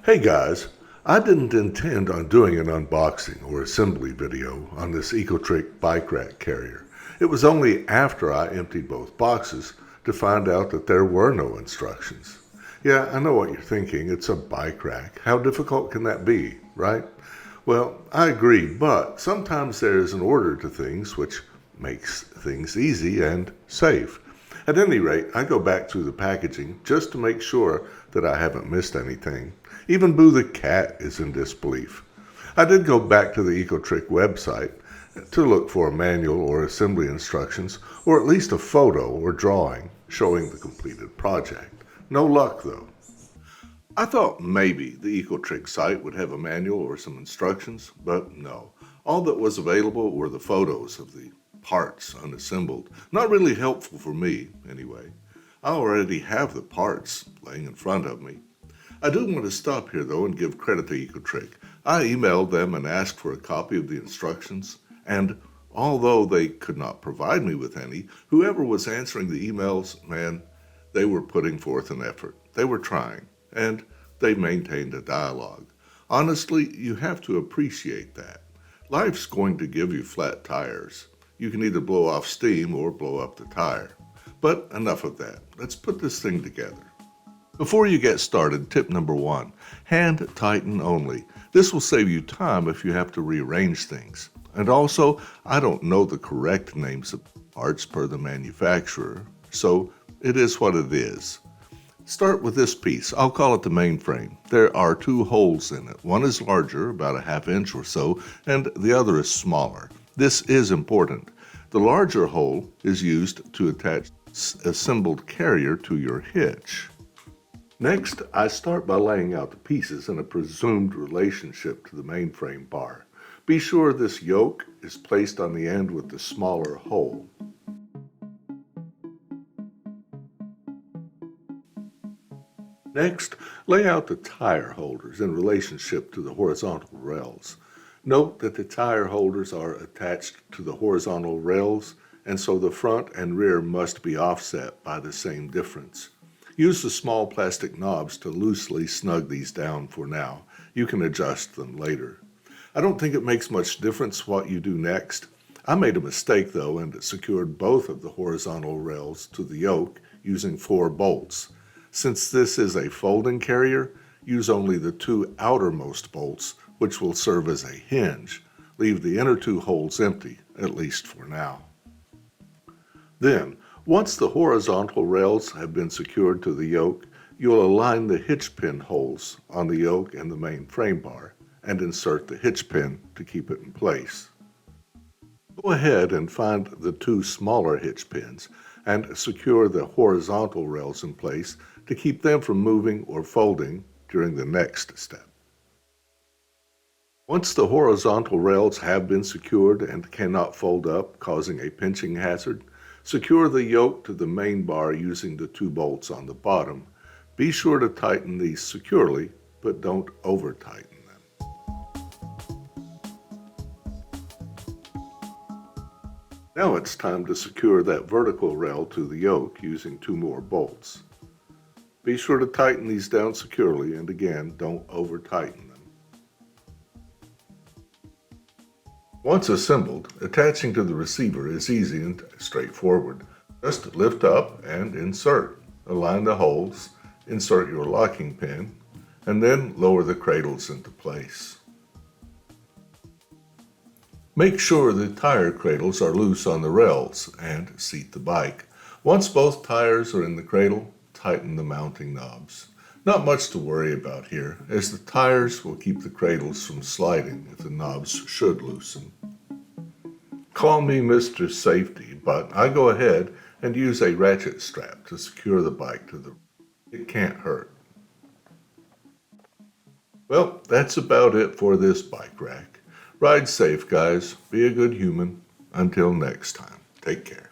Hey guys, I didn't intend on doing an unboxing or assembly video on this Ecotric bike rack carrier. It was only after I emptied both boxes to find out that there were no instructions. Yeah, I know what you're thinking, it's a bike rack. How difficult can that be, right? Well, I agree, but sometimes there is an order to things which makes things easy and safe. At any rate, I go back through the packaging just to make sure that I haven't missed anything. Even Boo the cat is in disbelief. I did go back to the Ecotric website to look for a manual or assembly instructions, or at least a photo or drawing showing the completed project. No luck though. I thought maybe the Ecotric site would have a manual or some instructions, but no. All that was available were the photos of the parts unassembled. Not really helpful for me, anyway. I already have the parts laying in front of me. I do want to stop here, though, and give credit to Ecotric. I emailed them and asked for a copy of the instructions, and although they could not provide me with any, whoever was answering the emails, man, they were putting forth an effort. They were trying, and they maintained a dialogue. Honestly, you have to appreciate that. Life's going to give you flat tires. You can either blow off steam or blow up the tire. But enough of that. Let's put this thing together. Before you get started, tip number 1, hand tighten only. This will save you time if you have to rearrange things. And also, I don't know the correct names of parts per the manufacturer, so it is what it is. Start with this piece. I'll call it the mainframe. There are 2 holes in it. One is larger, about a ½ inch or so, and the other is smaller. This is important. The larger hole is used to attach assembled carrier to your hitch. Next, I start by laying out the pieces in a presumed relationship to the mainframe bar. Be sure this yoke is placed on the end with the smaller hole. Next, lay out the tire holders in relationship to the horizontal rails. Note that the tire holders are attached to the horizontal rails, and so the front and rear must be offset by the same difference. Use the small plastic knobs to loosely snug these down for now. You can adjust them later. I don't think it makes much difference what you do next. I made a mistake though and secured both of the horizontal rails to the yoke using 4 bolts. Since this is a folding carrier, use only the 2 outermost bolts, which will serve as a hinge. Leave the inner 2 holes empty, at least for now. Then, once the horizontal rails have been secured to the yoke, you'll align the hitch pin holes on the yoke and the main frame bar, and insert the hitch pin to keep it in place. Go ahead and find the 2 smaller hitch pins and secure the horizontal rails in place to keep them from moving or folding during the next step. Once the horizontal rails have been secured and cannot fold up, causing a pinching hazard, secure the yoke to the main bar using the 2 bolts on the bottom. Be sure to tighten these securely, but don't over-tighten them. Now it's time to secure that vertical rail to the yoke using 2 more bolts. Be sure to tighten these down securely, and again, don't over-tighten them. Once assembled, attaching to the receiver is easy and straightforward. Just lift up and insert. Align the holes, insert your locking pin, and then lower the cradles into place. Make sure the tire cradles are loose on the rails and seat the bike. Once both tires are in the cradle, tighten the mounting knobs. Not much to worry about here, as the tires will keep the cradles from sliding if the knobs should loosen. Call me Mr. Safety, but I go ahead and use a ratchet strap to secure the bike to the... It can't hurt. Well, that's about it for this bike rack. Ride safe, guys. Be a good human. Until next time, take care.